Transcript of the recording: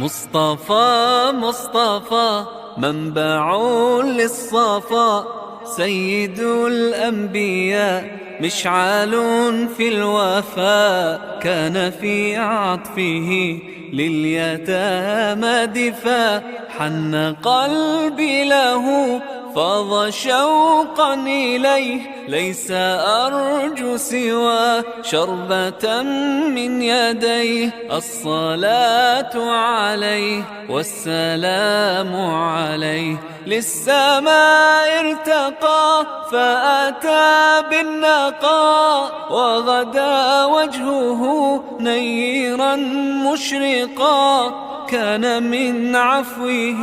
مصطفى مصطفى منبع للصفا، سيد الأنبياء مشعال في الوفاء، كان في عطفه لليتامى دفا، حن قلبي له فاض شوقا إليه، ليس أرجو سوى شربة من يديه، الصلاة عليه والسلام عليه، للسماء ارتقى فأتى بالنقاء، وغدا وجهه نيرا مشرقا، كان من عفوه